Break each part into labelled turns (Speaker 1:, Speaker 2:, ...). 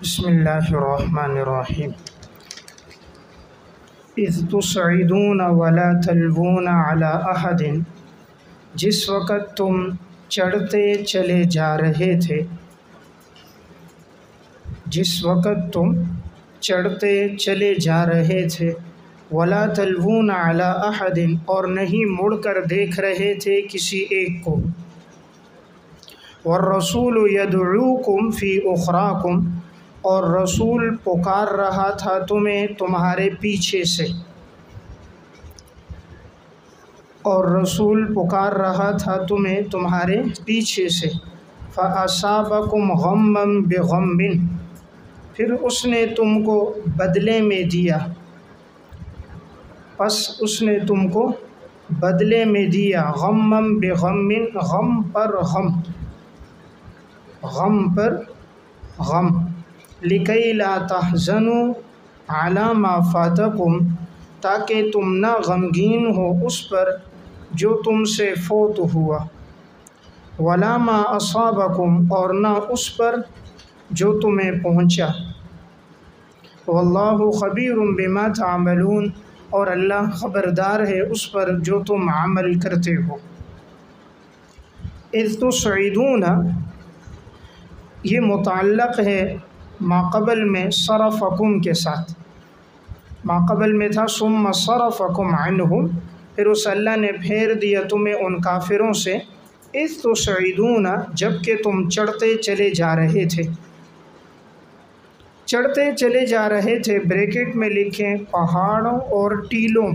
Speaker 1: بسم اللہ الرحمن الرحیم اذ تصعدون ولا تلوون علی احد، جس وقت تم چڑھتے چلے جا رہے تھے، ولا تلوون علی احد، اور نہیں مڑ کر دیکھ رہے تھے کسی ایک کو، والرسول یدعوکم فی اخراکم، اور رسول پکار رہا تھا تمہیں تمہارے پیچھے سے، فَأَصَابَكُمْ غَمًّا بِغَمٍّ، پھر اس نے تم کو بدلے میں دیا، غَمًّا بِغَمٍّ، غم پر غم، لِكَيْ لَا تَحْزَنُوا عَلَى مَا فَاتَكُمْ، تاکہ تم نہ غمگین ہو اس پر جو تم سے فوت ہوا، وَلَا مَا أَصَابَكُمْ، اور نہ اس پر جو تمہیں پہنچا، وَاللَّهُ خَبِيرٌ بِمَا تَعْمَلُونَ، اور اللہ خبردار ہے اس پر جو تم عمل کرتے ہو۔ اذ تصعدون، یہ متعلق ہے ماقبل میں صرفکم کے ساتھ، ماقبل میں تھا ثم صرفکم عنہم، پھر اس اللہ نے پھیر دیا تمہیں ان کافروں سے، اذ تصعدون، جب کہ تم چڑھتے چلے جا رہے تھے، بریکٹ میں لکھیں پہاڑوں اور ٹیلوں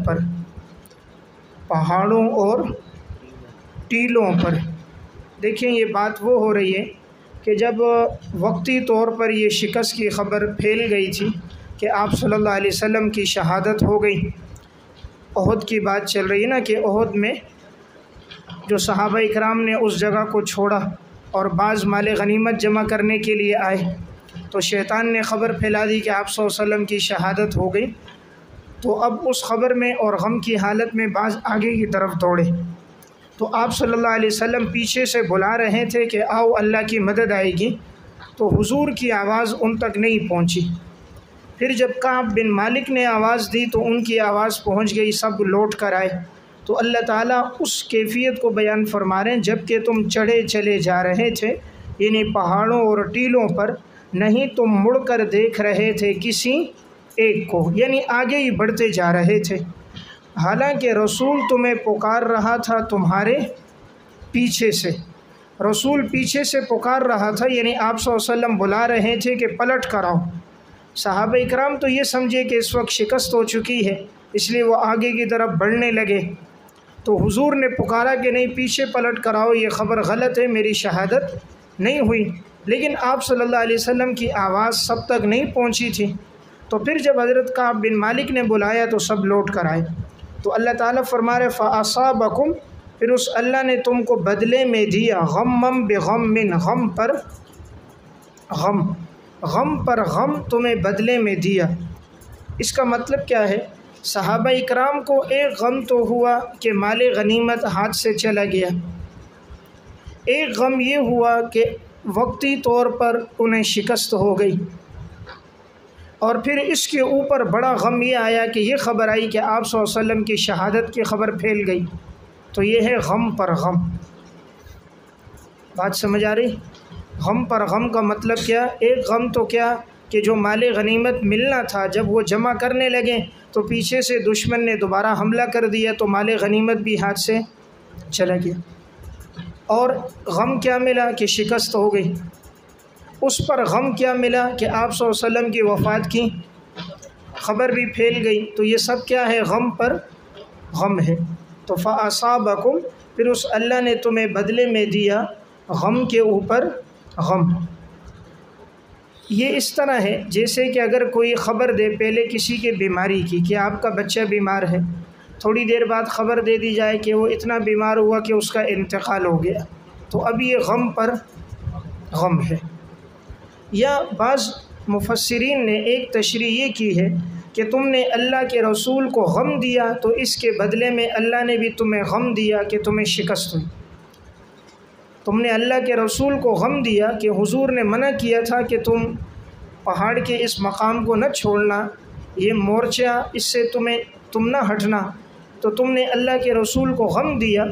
Speaker 1: پر۔ دیکھیں یہ بات وہ ہو رہی ہے کہ جب وقتی طور پر یہ شکست کی خبر پھیل گئی تھی کہ آپ صلی اللہ علیہ وسلم کی شہادت ہو گئی، احد کی بات چل رہی ہے نا، کہ احد میں جو صحابہ اکرام نے اس جگہ کو چھوڑا اور بعض مال غنیمت جمع کرنے کے لیے آئے، تو شیطان نے خبر پھیلا دی کہ آپ صلی اللہ علیہ وسلم کی شہادت ہو گئی، تو اب اس خبر میں اور غم کی حالت میں بعض آگے کی طرف دوڑے، تو آپ صلی اللہ علیہ وسلم پیچھے سے بلا رہے تھے کہ آؤ اللہ کی مدد آئے گی، تو حضور کی آواز ان تک نہیں پہنچی۔ پھر جب کعب بن مالک نے آواز دی تو ان کی آواز پہنچ گئی، سب لوٹ کر آئے، تو اللہ تعالیٰ اس کیفیت کو بیان فرما رہے ہیں جب کہ تم چڑھے چلے جا رہے تھے، یعنی پہاڑوں اور ٹیلوں پر، نہیں تم مڑ کر دیکھ رہے تھے کسی ایک کو، یعنی آگے ہی بڑھتے جا رہے تھے، حالانکہ رسول تمہیں پکار رہا تھا تمہارے پیچھے سے، رسول پیچھے سے پکار رہا تھا، یعنی آپ صلی اللہ علیہ وسلم بلا رہے تھے کہ پلٹ کر آؤ۔ صحابہ اکرام تو یہ سمجھے کہ اس وقت شکست ہو چکی ہے، اس لیے وہ آگے کی طرف بڑھنے لگے، تو حضور نے پکارا کہ نہیں پیچھے پلٹ کر آؤ، یہ خبر غلط ہے، میری شہادت نہیں ہوئی، لیکن آپ صلی اللہ علیہ وسلم کی آواز سب تک نہیں پہنچی تھی، تو پھر جب حضرت کعب بن مالک نے بلایا تو سب لوٹ کر آئے، تو اللہ تعالیٰ فرما رہے فَأَصَابَكُمْ، پھر اس اللہ نے تم کو بدلے میں دیا، غَمًّا بِغَمٍّ، غم پر غم تمہیں بدلے میں دیا۔ اس کا مطلب کیا ہے؟ صحابہ اکرام کو ایک غم تو ہوا کہ مال غنیمت ہاتھ سے چلا گیا، ایک غم یہ ہوا کہ وقتی طور پر انہیں شکست ہو گئی، اور پھر اس کے اوپر بڑا غم یہ آیا کہ یہ خبر آئی کہ آپ صلی اللہ علیہ وسلم کی شہادت کی خبر پھیل گئی، تو یہ ہے غم پر غم۔ بات سمجھ آ رہی؟ غم پر غم کا مطلب کیا؟ ایک غم تو کیا کہ جو مال غنیمت ملنا تھا جب وہ جمع کرنے لگے تو پیچھے سے دشمن نے دوبارہ حملہ کر دیا، تو مال غنیمت بھی ہاتھ سے چلا گیا، اور غم کیا ملا کہ شکست ہو گئی، اس پر غم کیا ملا کہ آپ صلی اللہ علیہ وسلم کی وفات کی خبر بھی پھیل گئی، تو یہ سب کیا ہے؟ غم پر غم ہے۔ تو فَأَصَابَكُمْ، پھر اس اللہ نے تمہیں بدلے میں دیا غم کے اوپر غم۔ یہ اس طرح ہے جیسے کہ اگر کوئی خبر دے پہلے کسی کے بیماری کی کہ آپ کا بچہ بیمار ہے، تھوڑی دیر بعد خبر دے دی جائے کہ وہ اتنا بیمار ہوا کہ اس کا انتقال ہو گیا، تو اب یہ غم پر غم ہے۔ یا بعض مفسرین نے ایک تشریح یہ کی ہے کہ تم نے اللہ کے رسول کو غم دیا تو اس کے بدلے میں اللہ نے بھی تمہیں غم دیا کہ تمہیں شکست ہوئی۔ تم نے اللہ کے رسول کو غم دیا کہ حضور نے منع کیا تھا کہ تم پہاڑ کے اس مقام کو نہ چھوڑنا، یہ مورچہ اس سے تم نہ ہٹنا، تو تم نے اللہ کے رسول کو غم دیا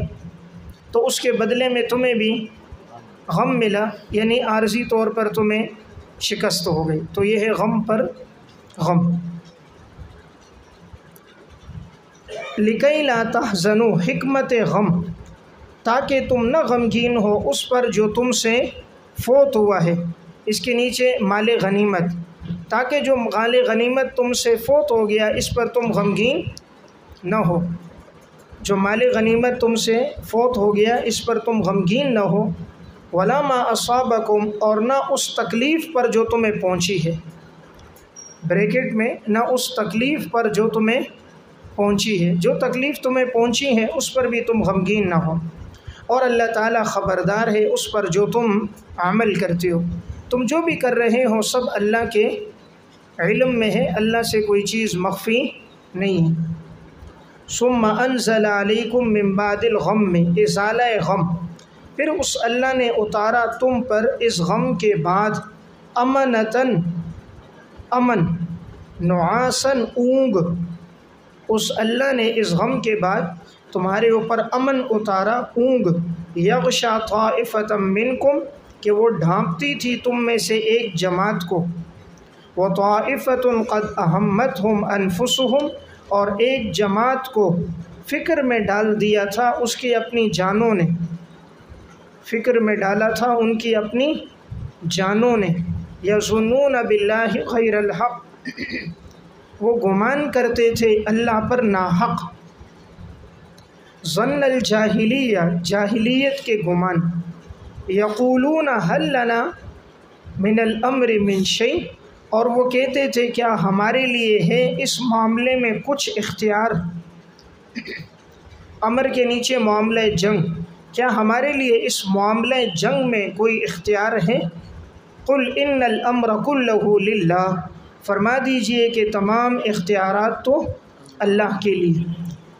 Speaker 1: تو اس کے بدلے میں تمہیں بھی غم ملا، یعنی عارضی طور پر تمہیں شکست ہو گئی، تو یہ ہے غم پر غم۔ لِكَيْ لَا تَحْزَنُوا، حکمت غم، تاکہ تم نہ غمگین ہو اس پر جو تم سے فوت ہوا ہے۔ اس کے نیچے مال غنیمت، تاکہ جو مال غنیمت تم سے فوت ہو گیا اس پر تم غمگین نہ ہو، جو مال غنیمت تم سے فوت ہو گیا اس پر تم غمگین نہ ہو۔ وَلَا مَا أَصَابَكُمْ، اور نہ اس تکلیف پر جو تمہیں پہنچی ہے، بریکٹ میں نہ اس تکلیف پر جو تمہیں پہنچی ہے، جو تکلیف تمہیں پہنچی ہے اس پر بھی تم غمگین نہ ہو، اور اللہ تعالیٰ خبردار ہے اس پر جو تم عمل کرتے ہو۔ تم جو بھی کر رہے ہو سب اللہ کے علم میں ہے، اللہ سے کوئی چیز مخفی نہیں ہے۔ ثم انزل علیکم من بعد الغم، ازالہ غم، پھر اس اللہ نے اتارا تم پر اس غم کے بعد امنتاً، امن، نعاساً، اونگ، اس اللہ نے اس غم کے بعد تمہارے اوپر امن اتارا، اونگ، یغشا طائفة منکم، کہ وہ ڈھانپتی تھی تم میں سے ایک جماعت کو، وطائفة قد اہمتہم انفسہم، اور ایک جماعت کو فکر میں ڈال دیا تھا اس کی اپنی جانوں نے، فکر میں ڈالا تھا ان کی اپنی جانوں نے، یظنون باللہ غیر الحق، وہ گمان کرتے تھے اللہ پر ناحق، ظن الجاہلیہ، جاہلیت کے گمان، یقولون حل لنا من الامر من شیء، اور وہ کہتے تھے کیا ہمارے لیے ہے اس معاملے میں کچھ اختیار، امر کے نیچے معاملہ جنگ، کیا ہمارے لیے اس معاملہ جنگ میں کوئی اختیار ہے؟ قل ان الامر کلہ للہ، فرما دیجئے کہ تمام اختیارات تو اللہ کے لیے،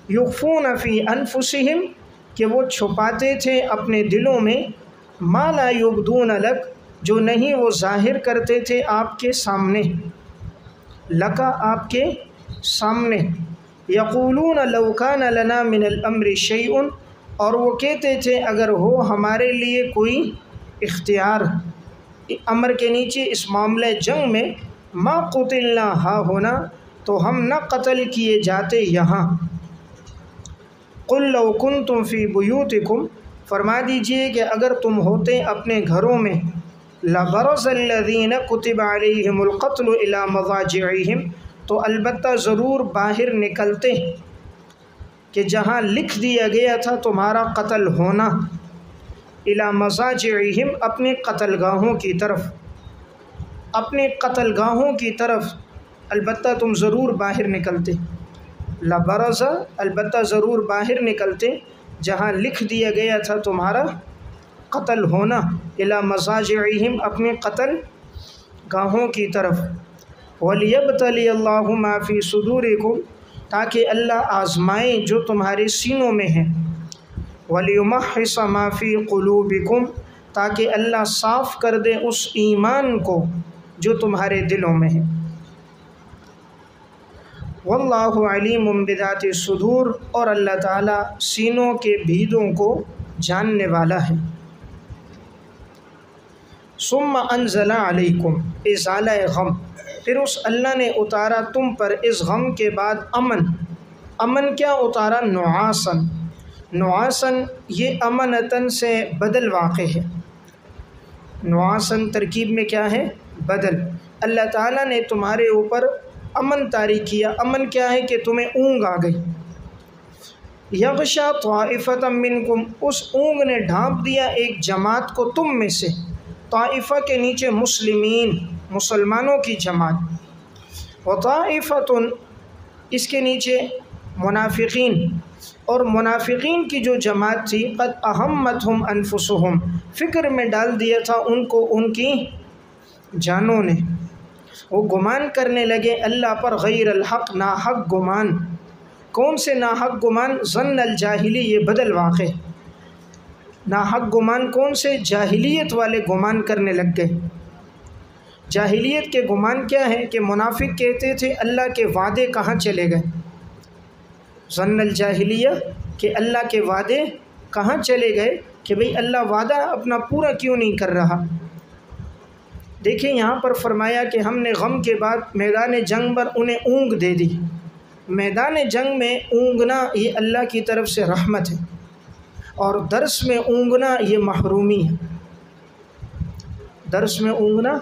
Speaker 1: یخفون فی انفسہم، کہ وہ چھپاتے تھے اپنے دلوں میں، ما لا یبدون لک، جو نہیں وہ ظاہر کرتے تھے آپ کے سامنے، لکا، آپ کے سامنے، یقولون لو کان لنا من الامر شیء، اور وہ کہتے تھے اگر ہو ہمارے لیے کوئی اختیار امر کے نیچے اس معاملہ جنگ میں، ما قتلنا ہا ہونا، تو ہم نہ قتل کیے جاتے یہاں۔ قل لو کنتم فی بیوتکم، فرما دیجئے کہ اگر تم ہوتے اپنے گھروں میں، لبرز الذین کتب علیہم القتل الی مضاجعہم، تو البتہ ضرور باہر نکلتے کہ جہاں لکھ دیا گیا تھا تمہارا قتل ہونا، الی مضاجعہم، اپنے قتل گاہوں کی طرف، اپنے قتل گاہوں کی طرف البتہ تم ضرور باہر نکلتے، لبرز، البتہ ضرور باہر نکلتے جہاں لکھ دیا گیا تھا تمہارا قتل ہونا، الی مضاجعہم، اپنے قتل گاہوں کی طرف، وَلِيَبْتَلِيَ اللَّهُ مَا فِي صُدُورِكُمْ، تاکہ اللہ آزمائے جو تمہارے سینوں میں ہے، وَلِيُمَحِّصَ مَا فِي قُلُوبِكُمْ، تاکہ اللہ صاف کر دے اس ایمان کو جو تمہارے دلوں میں ہے، وَاللَّهُ عَلِيمٌ بِذَاتِ الصُّدُورِ، اور اللہ تعالیٰ سینوں کے بھیدوں کو جاننے والا ہے۔ ثم انزل علیکم، ازالہ غم، پھر اس اللہ نے اتارا تم پر اس غم کے بعد امن، امن کیا اتارا؟ نعاسن، نعاسن یہ امنتن سے بدل واقع ہے، نعاسن ترکیب میں کیا ہے؟ بدل، اللہ تعالیٰ نے تمہارے اوپر امن طاری کیا، امن کیا ہے کہ تمہیں اونگ آ گئی، یغشا طائفة منکم، اس اونگ نے ڈھانپ دیا ایک جماعت کو تم میں سے، طائفہ کے نیچے مسلمین، مسلمانوں کی جماعت، وطائفة، اس کے نیچے منافقین، اور منافقین کی جو جماعت تھی، قد اہمتہم انفسہم، فکر میں ڈال دیا تھا ان کو ان کی جانوں نے، وہ گمان کرنے لگے اللہ پر غیر الحق، ناحق گمان، کون سے ناحق گمان؟ ظن الجاہلی، یہ بدل واقع، ناحق گمان کون سے؟ جاہلیت والے گمان کرنے لگ گئے، جاہلیت کے گمان کیا ہے کہ منافق کہتے تھے اللہ کے وعدے کہاں چلے گئے، ظن الجاہلیہ کہ اللہ کے وعدے کہاں چلے گئے، کہ بھئی اللہ وعدہ اپنا پورا کیوں نہیں کر رہا۔ دیکھیں یہاں پر فرمایا کہ ہم نے غم کے بعد میدان جنگ پر انہیں اونگ دے دی۔ میدان جنگ میں اونگنا یہ اللہ کی طرف سے رحمت ہے، اور درس میں اونگنا یہ محرومی ہے۔ درس میں اونگنا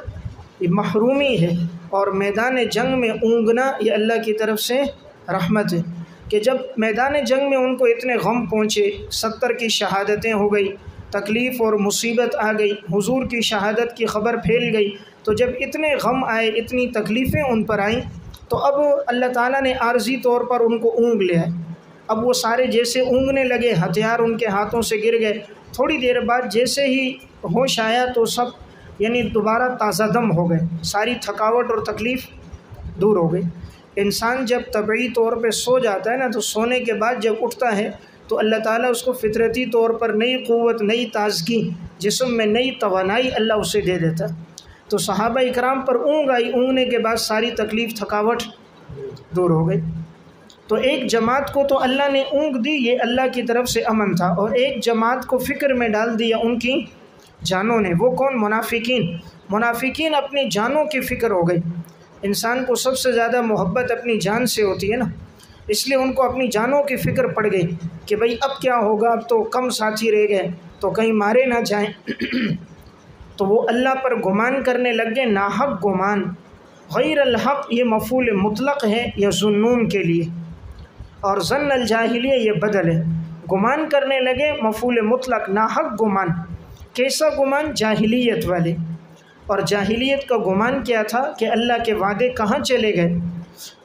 Speaker 1: یہ محرومی ہے، اور میدان جنگ میں اونگنا یہ اللہ کی طرف سے رحمت ہے، کہ جب میدان جنگ میں ان کو اتنے غم پہنچے، 70 کی شہادتیں ہو گئی، تکلیف اور مصیبت آ گئی، حضور کی شہادت کی خبر پھیل گئی، تو جب اتنے غم آئے، اتنی تکلیفیں ان پر آئیں، تو اب اللہ تعالیٰ نے عارضی طور پر ان کو اونگ لیا ہے۔ اب وہ سارے جیسے اونگنے لگے، ہتھیار ان کے ہاتھوں سے گر گئے، تھوڑی دیر بعد جیسے ہی ہوش آیا تو سب دوبارہ تازہ دم ہو گئے، ساری تھکاوٹ اور تکلیف دور ہو گئی۔ انسان جب طبعی طور پہ سو جاتا ہے نا، تو سونے کے بعد جب اٹھتا ہے تو اللہ تعالیٰ اس کو فطرتی طور پر نئی قوت، نئی تازگی، جسم میں نئی توانائی اللہ اسے دے دیتا ہے۔ تو صحابہ اکرام پر اونگ آئی، اونگنے کے بعد ساری تکلیف، تھکاوٹ دور ہو گئی۔ تو ایک جماعت کو تو اللہ نے اونگ دی، یہ اللہ کی طرف سے امن تھا، اور ایک جماعت کو فکر میں ڈال دیا ان کی جانوں نے۔ وہ کون؟ منافقین۔ منافقین اپنی جانوں کی فکر ہو گئی۔ انسان کو سب سے زیادہ محبت اپنی جان سے ہوتی ہے نا، اس لیے ان کو اپنی جانوں کی فکر پڑ گئی کہ بھئی اب کیا ہوگا، اب تو کم ساتھی رہ گئے تو کہیں مارے نہ جائیں۔ تو وہ اللہ پر گمان کرنے لگ گئے، ناحق گمان۔ غیر الحق یہ مفعول مطلق ہے یظنون کے لیے، اور ظن الجاہلیہ یہ بدل ہے۔ گمان کرنے لگے مفعول مطلق، ناحق گمان۔ کیسا گمان؟ جاہلیت والے۔ اور جاہلیت کا گمان کیا تھا کہ اللہ کے وعدے کہاں چلے گئے؟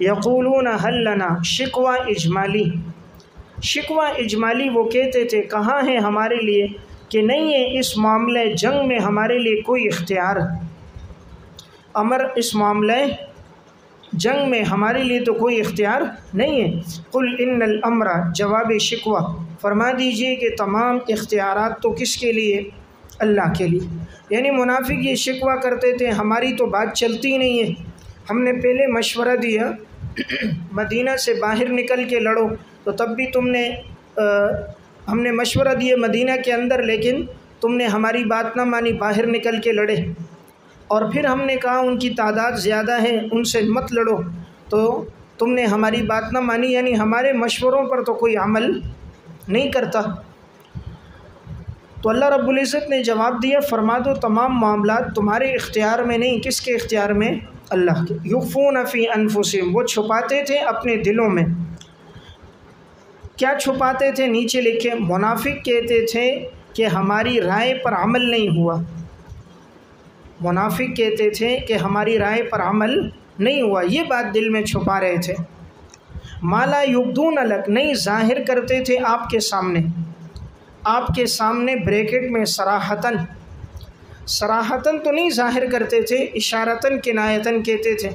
Speaker 1: یقولون حل لنا، شکوہ اجمالی۔ شکوہ اجمالی وہ کہتے تھے کہاں ہے ہمارے لیے کہ نہیں ہے اس معاملے جنگ میں ہمارے لیے کوئی اختیار، امر اس معاملے جنگ میں ہمارے لیے تو کوئی اختیار نہیں ہے۔ قل ان الامر، جواب شکوہ، فرما دیجئے کہ تمام اختیارات تو کس کے لیے؟ اللہ کے لیے۔ یعنی منافق یہ شکوہ کرتے تھے ہماری تو بات چلتی نہیں ہے، ہم نے پہلے مشورہ دیا مدینہ سے باہر نکل کے لڑو، تو تب بھی ہم نے مشورہ دیا مدینہ کے اندر، لیکن تم نے ہماری بات نہ مانی، باہر نکل کے لڑے، اور پھر ہم نے کہا ان کی تعداد زیادہ ہے ان سے مت لڑو، تو تم نے ہماری بات نہ مانی، یعنی ہمارے مشوروں پر تو کوئی عمل نہیں کرتا۔ تو اللہ رب العزت نے جواب دیا، فرما دو تمام معاملات تمہارے اختیار میں نہیں، کس کے اختیار میں؟ اللہ کے۔ یخفون فی انفسہم، وہ چھپاتے تھے اپنے دلوں میں۔ کیا چھپاتے تھے؟ نیچے لکھے، منافق کہتے تھے کہ ہماری رائے پر عمل نہیں ہوا۔ منافق کہتے تھے کہ ہماری رائے پر عمل نہیں ہوا، یہ بات دل میں چھپا رہے تھے۔ مالا یبدون لک، نہیں ظاہر کرتے تھے آپ کے سامنے، آپ کے سامنے بریکٹ میں صراحتاً، صراحتاً تو نہیں ظاہر کرتے تھے، اشارتاً کنایتاً کہتے تھے،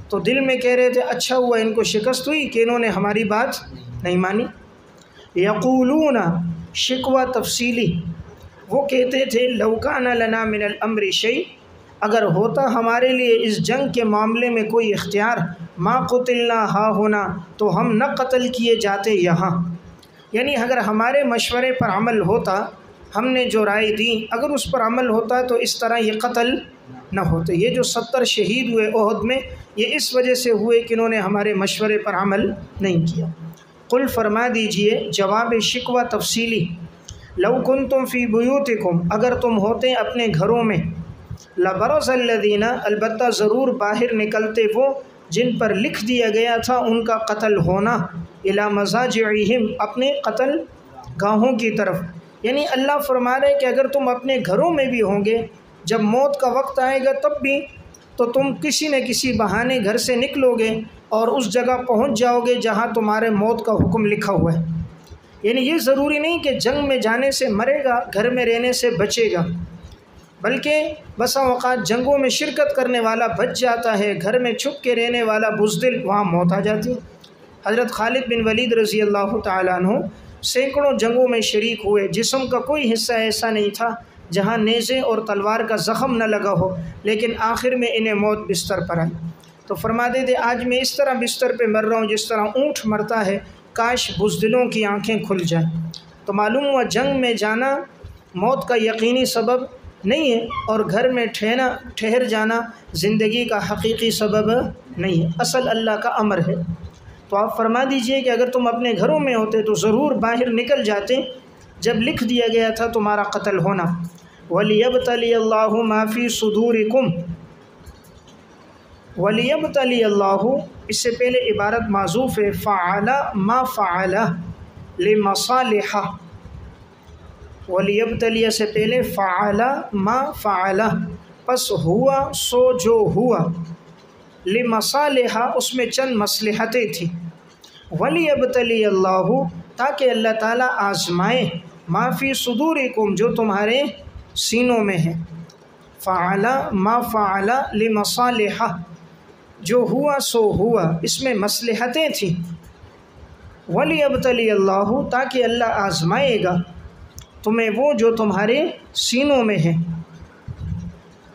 Speaker 1: تو دل میں کہہ رہے تھے اچھا ہوا ان کو شکست ہوئی کہ انہوں نے ہماری بات نہیں مانی۔ یقولون، شکوہ تفصیلی، وہ کہتے تھے لو کان لنا من الامر شیء، اگر ہوتا ہمارے لیے اس جنگ کے معاملے میں کوئی اختیار، ما قتلنا ہا ہونا، تو ہم نہ قتل کیے جاتے یہاں۔ یعنی اگر ہمارے مشورے پر عمل ہوتا، ہم نے جو رائے دی اگر اس پر عمل ہوتا تو اس طرح یہ قتل نہ ہوتے۔ یہ جو 70 شہید ہوئے احد میں، یہ اس وجہ سے ہوئے کہ انہوں نے ہمارے مشورے پر عمل نہیں کیا۔ قل، فرما دیجئے، جواب شکوہ تفصیلی، لو کنتم فی بیوتکم، اگر تم ہوتے اپنے گھروں میں، لبرز الذین، البتہ ضرور باہر نکلتے وہ جن پر لکھ دیا گیا تھا ان کا قتل ہونا، الی مضاجعہم، اپنے قتل گاہوں کی طرف۔ یعنی اللہ فرما رہے کہ اگر تم اپنے گھروں میں بھی ہوں گے، جب موت کا وقت آئے گا تب بھی تو تم کسی نہ کسی بہانے گھر سے نکلو گے اور اس جگہ پہنچ جاؤ گے جہاں تمہارے موت کا حکم لکھا ہوا ہے۔ یعنی یہ ضروری نہیں کہ جنگ میں جانے سے مرے گا، گھر میں رہنے سے بچے گا، بلکہ بسا اوقات جنگوں میں شرکت کرنے والا بچ جاتا ہے، گھر میں چھپ کے رہنے والا بزدل وہاں موت آ جاتی ہے۔ حضرت خالد بن ولید رضی اللہ تعالیٰ عنہ سینکڑوں جنگوں میں شریک ہوئے، جسم کا کوئی حصہ ایسا نہیں تھا جہاں نیزے اور تلوار کا زخم نہ لگا ہو، لیکن آخر میں انہیں موت بستر پر آئی۔ تو فرماتے تھے آج میں اس طرح بستر پہ مر رہا ہوں جس طرح اونٹ مرتا ہے، کاش بزدلوں کی آنکھیں کھل جائیں۔ تو معلوم ہوا جنگ میں جانا موت کا یقینی سبب نہیں ہے، اور گھر میں ٹھہر جانا زندگی کا حقیقی سبب نہیں ہے، اصل اللہ کا امر ہے۔ تو آپ فرما دیجئے کہ اگر تم اپنے گھروں میں ہوتے تو ضرور باہر نکل جاتے جب لکھ دیا گیا تھا تمہارا قتل ہونا۔ وَلِيَبْتَلِيَ اللَّهُ مَا فِي صُدُورِكُمْ، وَلِيَبْتَلِيَ اللَّهُ اس سے پہلے عبارت معذوف ہے، فَعَلَ مَا فَعَلَ لِمَصَالِحَ، وَلِيَبْتَلِيَ سے پہلے فَعَلَ مَا فَعَلَ، پس ہوا سو جو ہوا، لِمَصَالِحَ اس میں چند مصلحتیں تھیں، وَلِيَبْتَلِيَ اللَّهُ تاکہ اللہ تعالیٰ آزمائے، مَا فِي صُدُورِكُمْ جو تمہارے سینوں میں ہے، فَعَلَ مَا فَعَلَ لِمَصَالِحَ جو ہوا سو ہوا اس میں مصلحتیں تھیں، وَلِيَبْتَلِيَ اللَّهُ تاکہ اللہ آزمائے گا تمہیں وہ جو تمہارے سینوں میں ہے،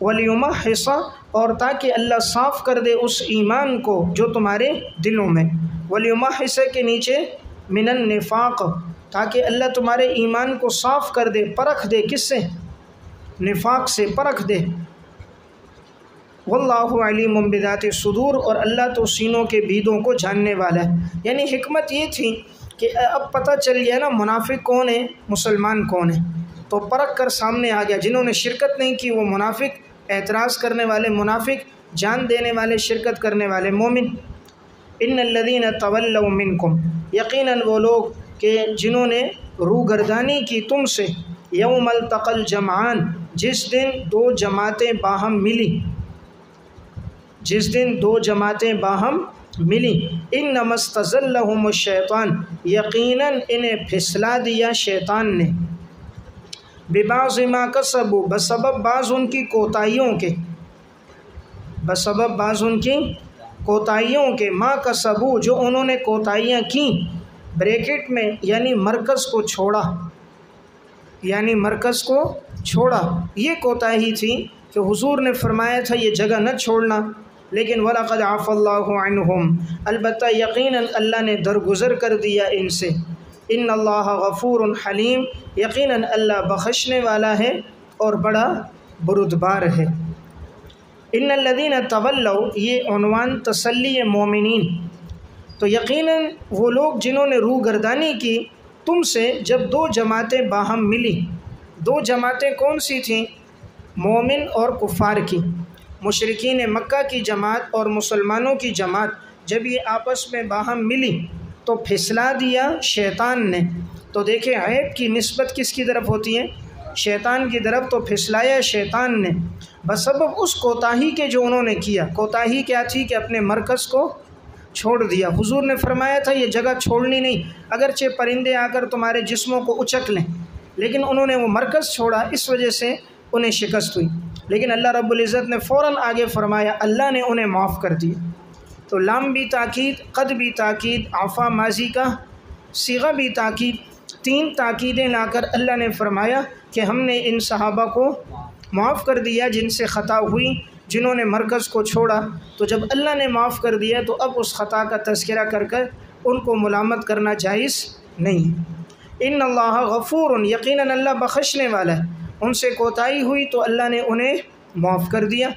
Speaker 1: وَلِيُمَحِّصَ اور تاکہ اللہ صاف کر دے اس ایمان کو جو تمہارے دلوں میں، وَلِيُمَحِّصَ کے نیچے من النفاق تاکہ اللہ تمہارے ایمان کو صاف کر دے، پرکھ دے، کس سے؟ نفاق سے پرکھ دے۔ واللہ علیم بذات الصدور اور اللہ تو سینوں کے بیدوں کو جاننے والا ہے۔ یعنی حکمت یہ تھی کہ اب پتہ چل گیا نا منافق کون ہے، مسلمان کون ہے، تو پرکھ کر سامنے آ گیا، جنہوں نے شرکت نہیں کی وہ منافق، اعتراض کرنے والے منافق، جان دینے والے شرکت کرنے والے مومن۔ ان الذین تولوا منکم یقیناً وہ لوگ کہ جنہوں نے روگردانی کی تم سے، یوم التقى الجمعان جس دن دو جماعتیں باہم ملی، جس دن دو جماعتیں باہم ملی، انما استزلهم الشیطان یقیناً انہیں پھسلا دیا شیطان نے، ببعض ما کسبوا بسبب بعض ان کی کوتاہیوں کے، بسبب بعض ان کی کوتاہیوں کے، ما کسبوا جو انہوں نے کوتاہیاں کیں، بریکٹ میں یعنی مرکز کو چھوڑا، یعنی مرکز کو چھوڑا، یہ کوتاہی تھی کہ حضور نے فرمایا تھا یہ جگہ نہ چھوڑنا، لیکن وَلَقَدْ عَفَا اللَّهُ عَنْهُمْ البتہ یقیناً اللہ نے درگزر کر دیا ان سے، ان اللہ غفور حلیم یقیناً اللہ بخشنے والا ہے اور بڑا بردبار ہے۔ ان الذین تولوا یہ عنوان تسلی مومنین، تو یقیناً وہ لوگ جنہوں نے روگردانی کی تم سے جب دو جماعتیں باہم ملی، دو جماعتیں کون سی تھیں؟ مومن اور کفار کی، مشرکین مکہ کی جماعت اور مسلمانوں کی جماعت جب یہ آپس میں باہم ملی تو پھسلا دیا شیطان نے۔ تو دیکھیں عیب کی نسبت کس کی طرف ہوتی ہے؟ شیطان کی طرف، تو پھسلایا شیطان نے بسبب اس کوتاہی کے جو انہوں نے کیا۔ کوتاہی کیا تھی کہ اپنے مرکز کو چھوڑ دیا۔ حضور نے فرمایا تھا یہ جگہ چھوڑنی نہیں، اگرچہ پرندے آ کر تمہارے جسموں کو اچک لیں، لیکن انہوں نے وہ مرکز چھوڑا، اس وجہ سے انہیں شکست ہوئی۔ لیکن اللہ رب العزت نے فوراً آگے فرمایا اللہ نے انہیں معاف کر دیا۔ تو لام بھی تاکید، قد بھی تاکید، عفا ماضی کا صیغہ بھی تاکید، تین تاکیدیں لا کر اللہ نے فرمایا کہ ہم نے ان صحابہ کو معاف کر دیا جن سے خطا ہوئی، جنہوں نے مرکز کو چھوڑا۔ تو جب اللہ نے معاف کر دیا تو اب اس خطا کا تذکرہ کر کر ان کو ملامت کرنا جائز نہیں۔ ان اللہ غفور یقیناً اللہ بخشنے والا ہے، ان سے کوتاہی ہوئی تو اللہ نے انہیں معاف کر دیا۔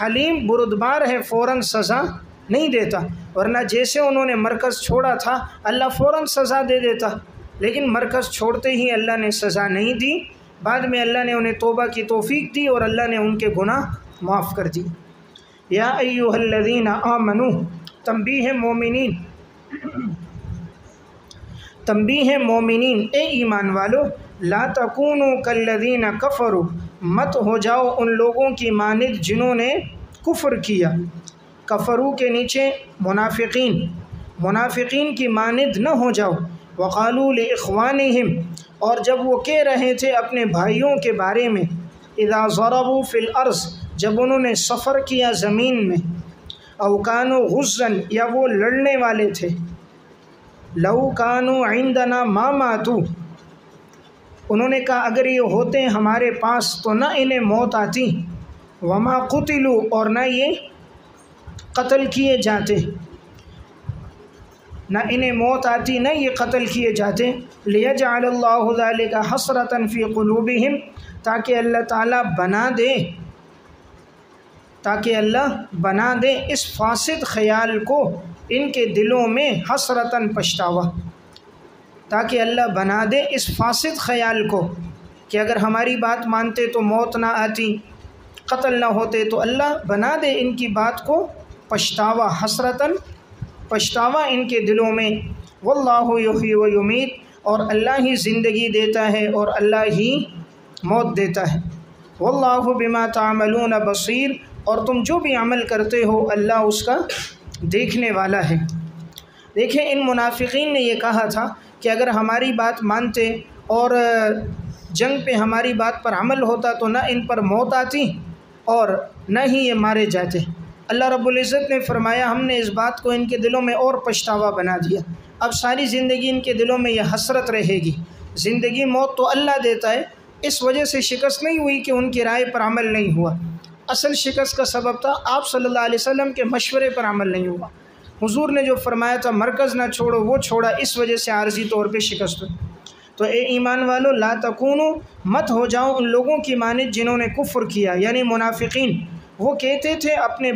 Speaker 1: حلیم بردبار ہے، فوراً سزا نہیں دیتا، ورنہ جیسے انہوں نے مرکز چھوڑا تھا اللہ فوراً سزا دے دیتا، لیکن مرکز چھوڑتے ہی اللہ نے سزا نہیں دی، بعد میں اللہ نے انہیں توبہ کی توفیق دی اور اللہ نے ان کے گناہ معاف کر دی۔ یا ایھا الذین آمنوا تنبیہ مومنین، تنبیہ مومنین اے ایمان والو، لا تکونوا کالذین کفروا مت ہو جاؤ ان لوگوں کی مانند جنہوں نے کفر کیا، کفرو کے نیچے منافقین، منافقین کی مانند نہ ہو جاؤ، وقالوا لاخوانہم اور جب وہ کہہ رہے تھے اپنے بھائیوں کے بارے میں، اذا ضربوا فی الارض جب انہوں نے سفر کیا زمین میں، او کانوا غزا یا وہ لڑنے والے تھے، لو کانوا عندنا ما ماتوا انہوں نے کہا اگر یہ ہوتے ہمارے پاس تو نہ انہیں موت آتی، وما قتلوا، اور نہ یہ قتل کیے جاتے، نہ انہیں موت آتی نہ یہ قتل کیے جاتے، لیجعل اللہ ذلک حسرۃ فی قلوبہم، تاکہ اللہ بنا دے اس فاسد خیال کو ان کے دلوں میں، حسرتاً پچھتاوا، تاکہ اللہ بنا دے اس فاسد خیال کو کہ اگر ہماری بات مانتے تو موت نہ آتی، قتل نہ ہوتے، تو اللہ بنا دے ان کی بات کو پچھتاوا، حسرتاً پچھتاوا ان کے دلوں میں۔ واللہ یحیی و یمیت، اور اللہ ہی زندگی دیتا ہے اور اللہ ہی موت دیتا ہے۔ واللہ بما تعملون بصیر، اور تم جو بھی عمل کرتے ہو اللہ اس کا دیکھنے والا ہے۔ دیکھیں ان منافقین نے یہ کہا تھا کہ اگر ہماری بات مانتے اور جنگ پہ ہماری بات پر عمل ہوتا تو نہ ان پر موت آتی اور نہ ہی یہ مارے جاتے۔ اللہ رب العزت نے فرمایا ہم نے اس بات کو ان کے دلوں میں اور پچھتاوا بنا دیا، اب ساری زندگی ان کے دلوں میں یہ حسرت رہے گی۔ زندگی موت تو اللہ دیتا ہے، اس وجہ سے شکست نہیں ہوئی کہ ان کی رائے پر عمل نہیں ہوا، اصل شکست کا سبب تھا آپ صلی اللہ علیہ وسلم کے مشورے پر عمل نہیں ہوا۔ حضور نے جو فرمایا تھا مرکز نہ چھوڑو وہ چھوڑا، اس وجہ سے عارضی طور پہ شکست ہوئی۔ تو اے ایمان والو لا تکونو، مت ہو جاؤ ان لوگوں کی مانند جنہوں نے کفر کیا، یعنی منافقین۔ وہ کہتے تھے اپنے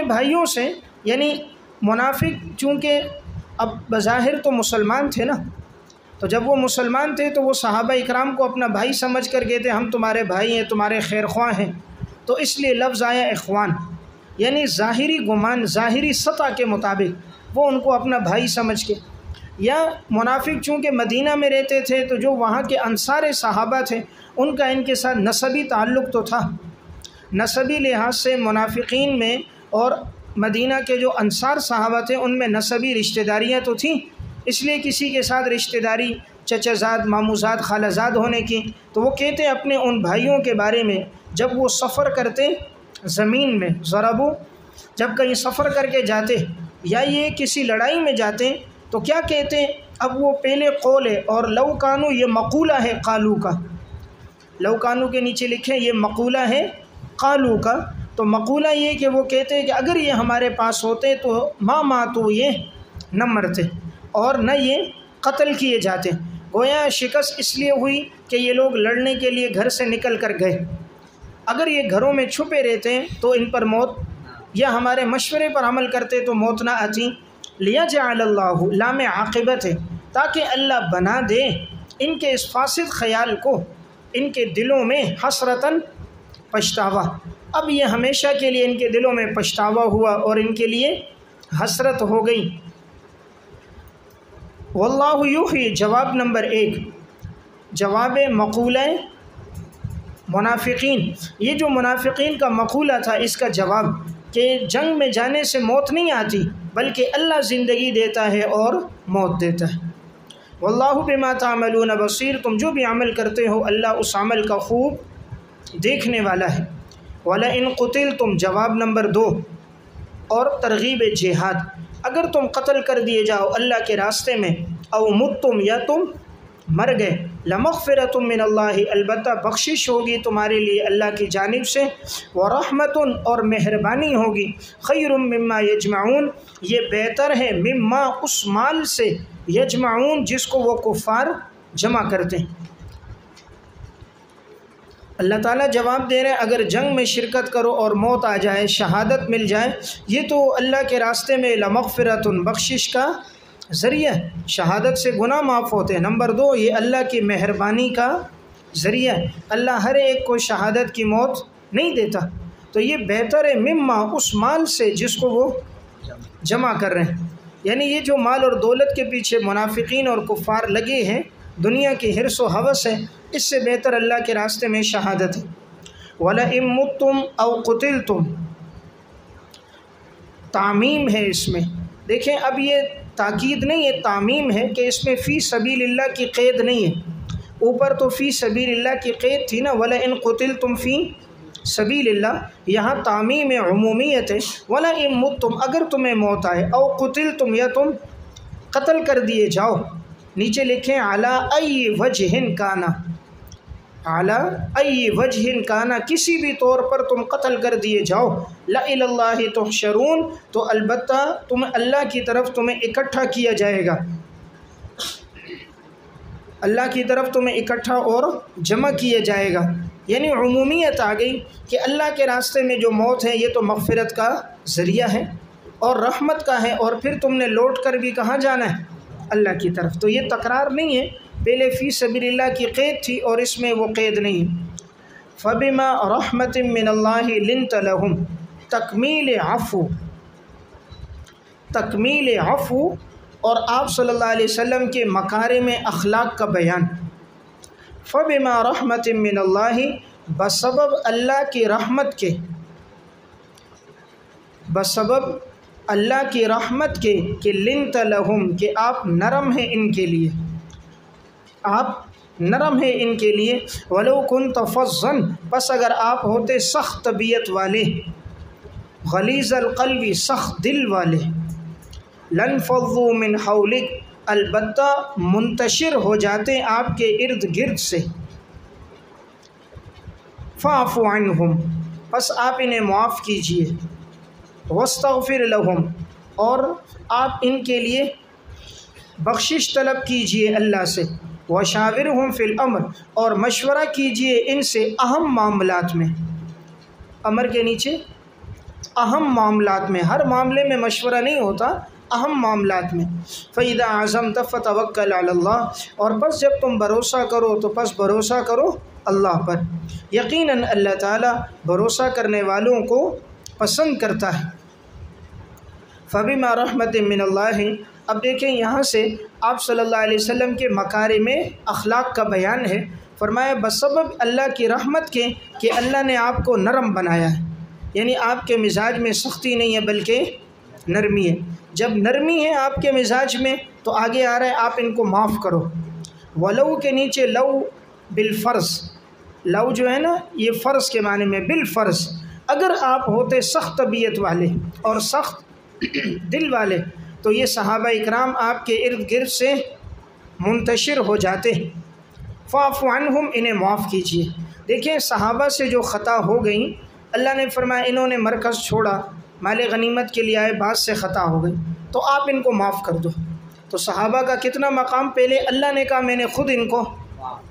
Speaker 1: بھائیوں سے یعنی منافق چونکہ اب بظاہر تو مسلمان تھے نا، تو جب وہ مسلمان تھے تو وہ صحابہ اکرام کو اپنا بھائی سمجھ کر کہتے ہم تمہارے بھائی ہیں، تمہارے خیر خواہ ہیں، تو اس لیے لفظ آیا اخوان، یعنی ظاہری گمان، ظاہری سطح کے مطابق وہ ان کو اپنا بھائی سمجھ کے۔ یا منافق چونکہ مدینہ میں رہتے تھے تو جو وہاں کے انصار صحابہ تھے ان کا ان کے ساتھ نسبی تعلق تو تھا، نسبی لحاظ سے منافقین میں اور مدینہ کے جو انصار صحابہ تھے ان میں نسبی رشتہ داریاں تو تھیں، اس لیے کسی کے ساتھ رشتہ داری چچا زاد، ماموں زاد، خالہ زاد ہونے کی، تو وہ کہتے اپنے ان بھائیوں کے بارے میں جب وہ سفر کرتے زمین میں، ضربو، جب کہیں سفر کر کے جاتے یا یہ کسی لڑائی میں جاتے تو کیا کہتے، اب وہ پہلے قول ہے اور لو کانو یہ مقولہ ہے قالو کا، لو کانو کے نیچے لکھیں یہ مقولہ ہے قالو کا، تو مقولہ یہ کہ وہ کہتے ہیں کہ اگر یہ ہمارے پاس ہوتے تو ما ماتو، یہ نہ مرتے اور نہ یہ قتل کیے جاتے۔ گویا شکست اس لیے ہوئی کہ یہ لوگ لڑنے کے لیے گھر سے نکل کر گئے، اگر یہ گھروں میں چھپے رہتے تو ان پر موت، یا ہمارے مشورے پر عمل کرتے تو موت نہ آتی۔ لیجعل اللہ، لام عاقبت ہے، تاکہ اللہ بنا دے ان کے اس فاسد خیال کو ان کے دلوں میں، حسرتاً پچھتاوا۔ اب یہ ہمیشہ کے لیے ان کے دلوں میں پچھتاوا ہوا اور ان کے لیے حسرت ہو گئی۔ واللہ یحیی، جواب نمبر 1، جواب مقولہ منافقین، یہ جو منافقین کا مقولہ تھا اس کا جواب کہ جنگ میں جانے سے موت نہیں آتی بلکہ اللہ زندگی دیتا ہے اور موت دیتا ہے۔ واللہ بما تعملون بصیر، تم جو بھی عمل کرتے ہو اللہ اس عمل کا خوب دیکھنے والا ہے۔ وَلَئِن قُتِلْتُمْ، جواب نمبر 2 اور ترغیب جہاد، اگر تم قتل کر دیے جاؤ اللہ کے راستے میں، او متم، یا تم مر گئے، لمغفرۃ من اللہ، البتہ بخشش ہوگی تمہارے لیے اللہ کی جانب سے، ورحمۃ، اور مہربانی ہوگی، خیر مما یجمعون، یہ بہتر ہے مما، اس مال سے، یجمعون جس کو وہ کفار جمع کرتے ہیں۔ اللہ تعالیٰ جواب دے رہے ہیں اگر جنگ میں شرکت کرو اور موت آ جائے، شہادت مل جائے، یہ تو اللہ کے راستے میں لمغفرۃ، بخشش کا ذریعہ، شہادت سے گناہ معاف ہوتے ہیں۔ نمبر 2، یہ اللہ کی مہربانی کا ذریعہ، اللہ ہر ایک کو شہادت کی موت نہیں دیتا، تو یہ بہتر ہے مما، اس مال سے جس کو وہ جمع کر رہے ہیں، یعنی یہ جو مال اور دولت کے پیچھے منافقین اور کفار لگے ہیں، دنیا کی حرص و ہوس ہے، اس سے بہتر اللہ کے راستے میں شہادت ہے۔ وَلَئِن مُتُّمْ أَوْ قُتِلْتُمْ، تعمیم ہے اس میں، دیکھیں اب یہ تاکید نہیں ہے، تعمیم ہے کہ اس میں فی سبیل اللہ کی قید نہیں ہے، اوپر تو فی سبیل اللہ کی قید تھی نا، وَلَئِن قُتِلْتُمْ فی سبیل اللہ، یہاں تعمیم عمومیت ہے۔ وَلَئِن مُتُّمْ، اگر تمہیں موت آئے، او قتلتم، یا تم قتل کر دیے جاؤ، نیچے لکھیں علی ای وجہن کانا، علی ای وجہن کانا، کسی بھی طور پر تم قتل کر دیے جاؤ، لإلی اللہ تحشرون، تو البتہ اللہ کی طرف تمہیں اکٹھا کیا جائے گا، اللہ کی طرف تمہیں اکٹھا اور جمع کیا جائے گا۔ یعنی عمومیت آ گئی کہ اللہ کے راستے میں جو موت ہے یہ تو مغفرت کا ذریعہ ہے اور رحمت کا ہے، اور پھر تم نے لوٹ کر بھی کہاں جانا ہے؟ اللہ کی طرف۔ تو یہ تکرار نہیں ہے، پہلے فی سبیل اللہ کی قید تھی اور اس میں وہ قید نہیں ہے۔ فبما رحمت من اللہ لنت لہم، تکمیل عفو، تکمیل عفو اور آپ صلی اللہ علیہ وسلم کے مکارم اخلاق کا بیان۔ فبما رحمت من اللہ، بسبب اللہ کی رحمت کے، بسبب اللہ کی رحمت کے، کہ لنت لہم، کہ آپ نرم ہیں ان کے لیے، آپ نرم ہیں ان کے لیے، ولو کنت فظا، پس اگر آپ ہوتے سخت طبیعت والے، غلیظ القلب، سخت دل والے، لانفضوا من حولک، البتہ منتشر ہو جاتے آپ کے ارد گرد سے، فاعف عنہم، پس آپ انہیں معاف کیجئے، واستغفر لہم، اور آپ ان کے لیے بخشش طلب کیجئے اللہ سے، وشاورہم فی الامر، اور مشورہ کیجئے ان سے اہم معاملات میں، امر کے نیچے اہم معاملات میں، ہر معاملے میں مشورہ نہیں ہوتا، اہم معاملات میں۔ فَإِذَا عَزَمْتَ فَتَوَكَّلْ عَلَى اللَّهِ، اور پس جب تم بھروسہ کرو تو پس بھروسہ کرو اللہ پر، یقیناً اللہ تعالیٰ بھروسہ کرنے والوں کو پسند کرتا ہے۔ فَبِمَا رَحْمَةٍ مِّنَ اللَّهِ، اب دیکھیں یہاں سے آپ صلی اللہ علیہ وسلم کے مکارم اخلاق کا بیان ہے، فرمایا بسبب اللہ کی رحمت کے کہ اللہ نے آپ کو نرم بنایا ہے، یعنی آپ کے مزاج میں سختی نہیں ہے بلکہ نرمی ہے۔ جب نرمی ہے آپ کے مزاج میں تو آگے آ رہا ہے آپ ان کو معاف کرو۔ ولو کے نیچے لو بالفرض، لو جو ہے نا یہ فرض کے معنی میں، بالفرض، اگر آپ ہوتے سخت طبیعت والے اور سخت دل والے تو یہ صحابہ اکرام آپ کے ارد گرد سے منتشر ہو جاتے۔ فاعف عنہم، انہیں معاف کیجیے۔ دیکھیں صحابہ سے جو خطا ہو گئیں، اللہ نے فرمایا انہوں نے مرکز چھوڑا، مال غنیمت کے لیے آئے، بعض سے خطا ہو گئی تو آپ ان کو معاف کر دو۔ تو صحابہ کا کتنا مقام، پہلے اللہ نے کہا میں نے خود ان کو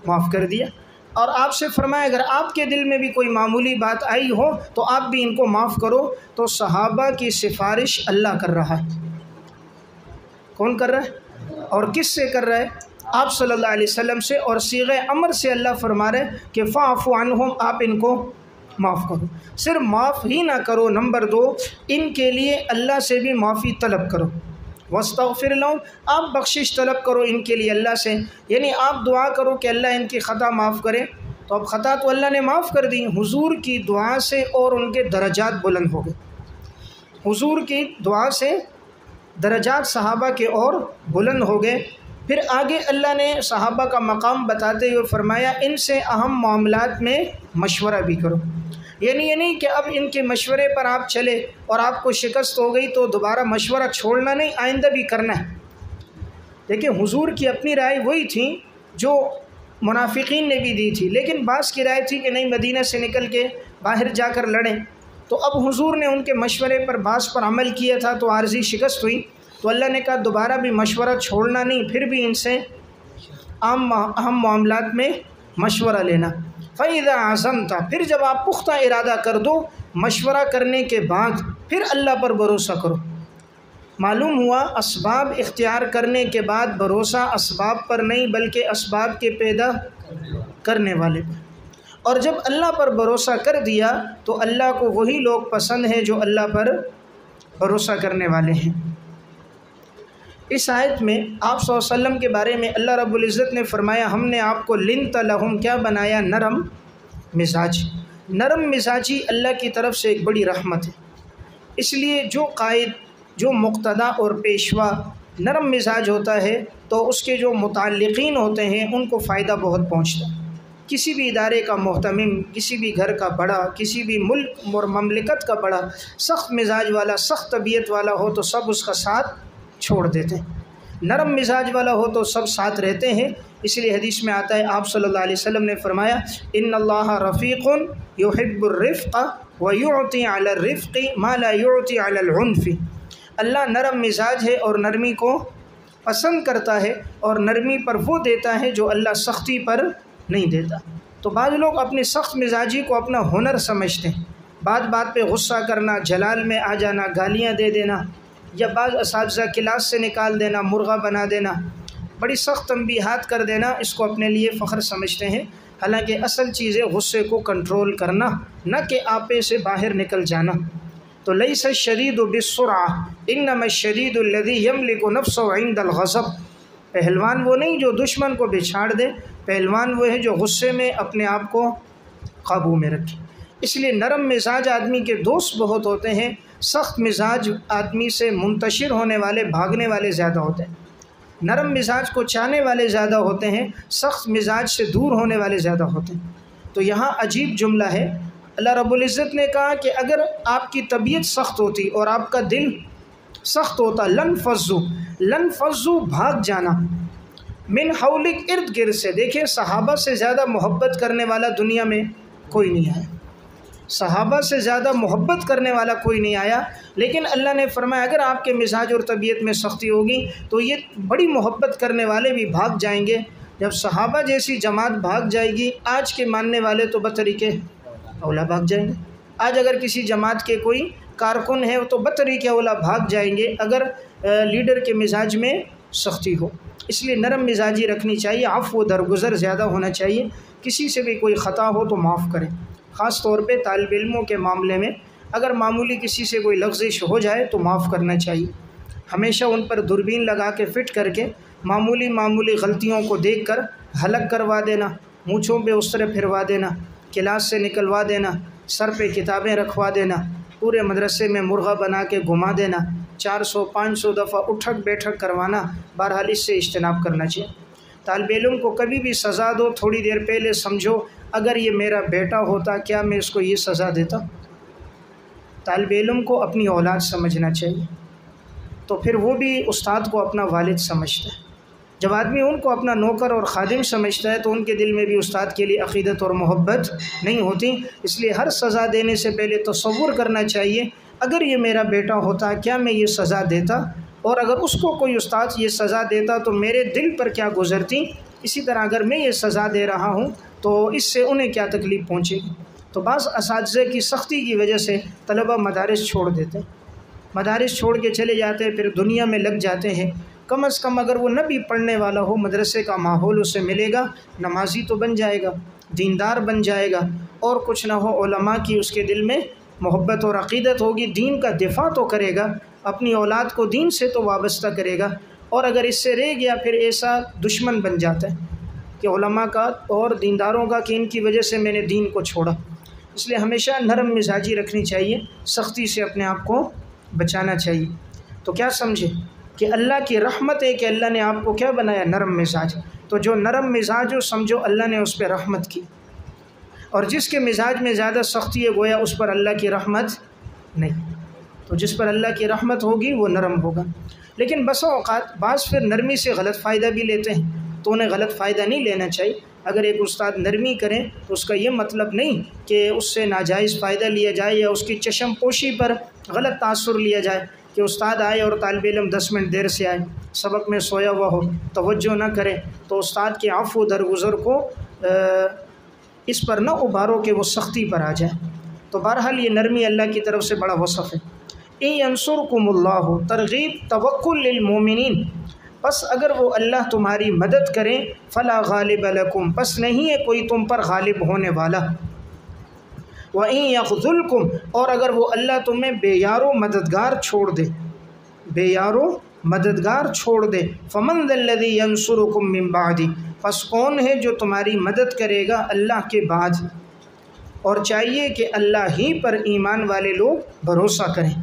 Speaker 1: معاف کر دیا، اور آپ سے فرمایا اگر آپ کے دل میں بھی کوئی معمولی بات آئی ہو تو آپ بھی ان کو معاف کرو۔ تو صحابہ کی سفارش اللہ کر رہا ہے، کون کر رہا ہے اور کس سے کر رہا ہے؟ آپ صلی اللہ علیہ وسلم سے، اور صیغہ امر سے اللہ فرما رہے کہ فاعف عنہم، آپ ان کو معاف کرو۔ صرف معاف ہی نہ کرو، نمبر 2 ان کے لیے اللہ سے بھی معافی طلب کرو، واستغفر لہم، آپ بخشش طلب کرو ان کے لیے اللہ سے، یعنی آپ دعا کرو کہ اللہ ان کی خطا معاف کرے۔ تو اب خطا تو اللہ نے معاف کر دی، حضور کی دعا سے اور ان کے درجات بلند ہو گئے، حضور کی دعا سے درجات صحابہ کے اور بلند ہو گئے۔ پھر آگے اللہ نے صحابہ کا مقام بتاتے ہوئے فرمایا ان سے اہم معاملات میں مشورہ بھی کرو، یعنی یہ نہیں کہ اب ان کے مشورے پر آپ چلے اور آپ کو شکست ہو گئی تو دوبارہ مشورہ چھوڑنا نہیں، آئندہ بھی کرنا ہے۔ دیکھیں حضور کی اپنی رائے وہی تھی جو منافقین نے بھی دی تھی، لیکن بعض کی رائے تھی کہ نہیں مدینہ سے نکل کے باہر جا کر لڑیں، تو اب حضور نے ان کے مشورے پر بعض پر عمل کیا تھا تو عارضی شکست ہوئی، تو اللہ نے کہا دوبارہ بھی مشورہ چھوڑنا نہیں، پھر بھی ان سے اہم معاملات میں مشورہ لینا۔ فَإِذَا عَزَمْتَ، پھر جب آپ پختہ ارادہ کر دو مشورہ کرنے کے بعد، پھر اللہ پر بھروسہ کرو۔ معلوم ہوا اسباب اختیار کرنے کے بعد بھروسہ اسباب پر نہیں بلکہ اسباب کے پیدا کرنے والے پر، اور جب اللہ پر بھروسہ کر دیا تو اللہ کو وہی لوگ پسند ہیں جو اللہ پر بھروسہ کرنے والے ہیں۔ اس آیت میں آپ صلی اللہ علیہ وسلم کے بارے میں اللہ رب العزت نے فرمایا ہم نے آپ کو لنت لہم، کیا بنایا؟ نرم مزاج۔ نرم مزاجی اللہ کی طرف سے ایک بڑی رحمت ہے، اس لیے جو قائد، جو مقتدا اور پیشوا نرم مزاج ہوتا ہے تو اس کے جو متعلقین ہوتے ہیں ان کو فائدہ بہت پہنچتا ہے۔ کسی بھی ادارے کا محتمم، کسی بھی گھر کا بڑا، کسی بھی ملک اور مملکت کا بڑا سخت مزاج والا، سخت طبیعت والا ہو تو سب اس کا ساتھ چھوڑ دیتے ہیں، نرم مزاج والا ہو تو سب ساتھ رہتے ہیں، اس لیے حدیث میں آتا ہے آپ صلی اللہ علیہ وسلم نے فرمایا ان اللہ رفیق یحب الرفق ویعطی علی الرفق ما لا یعطی علی العنف، اللہ نرم مزاج ہے اور نرمی کو پسند کرتا ہے اور نرمی پر وہ دیتا ہے جو اللہ سختی پر نہیں دیتا۔ تو بعض لوگ اپنی سخت مزاجی کو اپنا ہنر سمجھتے ہیں، بات بات پہ غصہ کرنا، جلال میں آ جانا، گالیاں دے دینا، یا بعض اساتذہ کلاس سے نکال دینا، مرغا بنا دینا، بڑی سخت تنبیہات کر دینا، اس کو اپنے لیے فخر سمجھتے ہیں۔ حالانکہ اصل چیز ہے غصے کو کنٹرول کرنا، نہ کہ آپے سے باہر نکل جانا۔ تو لیس الشدید بالسرعہ انما الشدید الذی یملک نفسہ عند الغضب، پہلوان وہ نہیں جو دشمن کو بچھاڑ دے، پہلوان وہ ہے جو غصے میں اپنے آپ کو قابو میں رکھے۔ اس لیے نرم مزاج آدمی کے دوست بہت ہوتے ہیں، سخت مزاج آدمی سے منتشر ہونے والے، بھاگنے والے زیادہ ہوتے ہیں۔ نرم مزاج کو چاہنے والے زیادہ ہوتے ہیں، سخت مزاج سے دور ہونے والے زیادہ ہوتے ہیں۔ تو یہاں عجیب جملہ ہے، اللہ رب العزت نے کہا کہ اگر آپ کی طبیعت سخت ہوتی اور آپ کا دل سخت ہوتا لن فضو بھاگ جانا، من حولک ارد گرد سے۔ دیکھیں صحابہ سے زیادہ محبت کرنے والا دنیا میں کوئی نہیں آیا، صحابہ سے زیادہ محبت کرنے والا کوئی نہیں آیا، لیکن اللہ نے فرمایا اگر آپ کے مزاج اور طبیعت میں سختی ہوگی تو یہ بڑی محبت کرنے والے بھی بھاگ جائیں گے۔ جب صحابہ جیسی جماعت بھاگ جائے گی، آج کے ماننے والے تو بطریقے اولا بھاگ جائیں گے۔ آج اگر کسی جماعت کے کوئی کارکن ہے تو بطریقے اولا بھاگ جائیں گے اگر لیڈر کے مزاج میں سختی ہو۔ اس لیے نرم مزاجی رکھنی چاہیے، عفو درگزر زیادہ ہونا چاہیے، کسی سے بھی کوئی خطا ہو تو معاف کریں۔ خاص طور پہ طالب علموں کے معاملے میں اگر معمولی کسی سے کوئی لغزش ہو جائے تو معاف کرنا چاہیے۔ ہمیشہ ان پر دوربین لگا کے فٹ کر کے معمولی غلطیوں کو دیکھ کر حلق کروا دینا، مونچھوں پہ اس طرح پھروا دینا، کلاس سے نکلوا دینا، سر پہ کتابیں رکھوا دینا، پورے مدرسے میں مرغا بنا کے گھما دینا، 400-500 دفعہ اٹھک بیٹھک کروانا، بہرحال اس سے اجتناب کرنا چاہیے۔ طالب علم کو کبھی بھی سزا دو، تھوڑی دیر پہلے سمجھو اگر یہ میرا بیٹا ہوتا کیا میں اس کو یہ سزا دیتا؟ طالب علم کو اپنی اولاد سمجھنا چاہیے، تو پھر وہ بھی استاد کو اپنا والد سمجھتا ہے۔ جب آدمی ان کو اپنا نوکر اور خادم سمجھتا ہے تو ان کے دل میں بھی استاد کے لیے عقیدت اور محبت نہیں ہوتی۔ اس لیے ہر سزا دینے سے پہلے تصور کرنا چاہیے اگر یہ میرا بیٹا ہوتا کیا میں یہ سزا دیتا، اور اگر اس کو کوئی استاد یہ سزا دیتا تو میرے دل پر کیا گزرتی، اسی طرح اگر میں یہ سزا دے رہا ہوں تو اس سے انہیں کیا تکلیف پہنچے گی۔ تو بعض اساتذہ کی سختی کی وجہ سے طلبہ مدارس چھوڑ دیتے ہیں، مدارس چھوڑ کے چلے جاتے ہیں، پھر دنیا میں لگ جاتے ہیں۔ کم از کم اگر وہ نہ بھی پڑھنے والا ہو، مدرسے کا ماحول اسے ملے گا، نمازی تو بن جائے گا، دیندار بن جائے گا، اور کچھ نہ ہو علماء کی اس کے دل میں محبت اور عقیدت ہوگی، دین کا دفاع تو کرے گا، اپنی اولاد کو دین سے تو وابستہ کرے گا۔ اور اگر اس سے رہ گیا پھر ایسا دشمن بن جاتا ہے کہ علماء کا اور دینداروں کا کہ ان کی وجہ سے میں نے دین کو چھوڑا۔ اس لیے ہمیشہ نرم مزاجی رکھنی چاہیے، سختی سے اپنے آپ کو بچانا چاہیے۔ تو کیا سمجھے کہ اللہ کی رحمت ہے کہ اللہ نے آپ کو کیا بنایا؟ نرم مزاج۔ تو جو نرم مزاج ہو سمجھو اللہ نے اس پہ رحمت کی، اور جس کے مزاج میں زیادہ سختی ہے گویا اس پر اللہ کی رحمت نہیں۔ تو جس پر اللہ کی رحمت ہوگی وہ نرم ہوگا۔ لیکن بسا اوقات بعض پھر نرمی سے غلط فائدہ بھی لیتے ہیں، تو انہیں غلط فائدہ نہیں لینا چاہیے۔ اگر ایک استاد نرمی کریں تو اس کا یہ مطلب نہیں کہ اس سے ناجائز فائدہ لیا جائے یا اس کی چشم پوشی پر غلط تاثر لیا جائے کہ استاد آئے اور طالب علم 10 منٹ دیر سے آئے، سبق میں سویا ہوا ہو، توجہ نہ کرے، تو استاد کے عفو درگزر کو اس پر نہ ابھارو کہ وہ سختی پر آ جائے۔ تو بہرحال یہ نرمی اللہ کی طرف سے بڑا وصف ہے۔ اِن يَنْصُرْكُمُ اللَّهُ، ترغیب توکل للمؤمنین، پس اگر وہ اللہ تمہاری مدد کریں، فلا غالب لکم، پس نہیں ہے کوئی تم پر غالب ہونے والا، وَإِن يَخْذُلْكُمْ، اور اگر وہ اللہ تمہیں بے یار و مددگار چھوڑ دے، بے یار و مددگار چھوڑ دے، فَمَنْ ذَا الَّذِي يَنْصُرُكُمْ مِنْ بَعْدِ، پس کون ہے جو تمہاری مدد کرے گا اللہ کے بعد۔ اور چاہیے کہ اللہ ہی پر ایمان والے لوگ بھروسہ کریں۔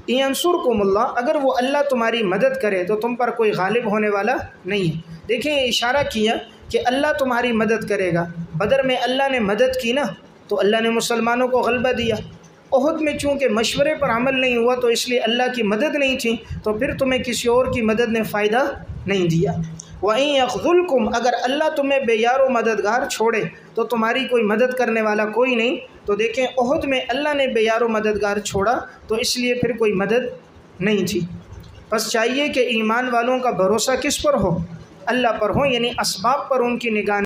Speaker 1: اِن يَنْصُرْكُمُ اللَّهُ، اگر وہ اللہ تمہاری مدد کرے تو تم پر کوئی غالب ہونے والا نہیں ہے۔ دیکھیں یہ اشارہ کیا کہ اللہ تمہاری مدد کرے گا۔ بدر میں اللہ نے مدد کی نا، تو اللہ نے مسلمانوں کو غلبہ دیا، احد میں چونکہ مشورے پر عمل نہیں ہوا تو اس لیے اللہ کی مدد نہیں تھی، تو پھر تمہیں کسی اور کی مدد نے فائدہ نہیں دیا۔ وَإِن يَخْذُلْكُمْ، اگر اللہ تمہیں بے یار و مددگار چھوڑے تو تمہاری کوئی مدد کرنے والا کوئی نہیں۔ تو دیکھیں احد میں اللہ نے بے یار و مددگار چھوڑا تو اس لیے پھر کوئی مدد نہیں تھی۔ بس چاہیے کہ ایمان والوں کا بھروسہ کس پر ہو؟ اللہ پر ہو، یعنی اسباب پر ان کی نگاہ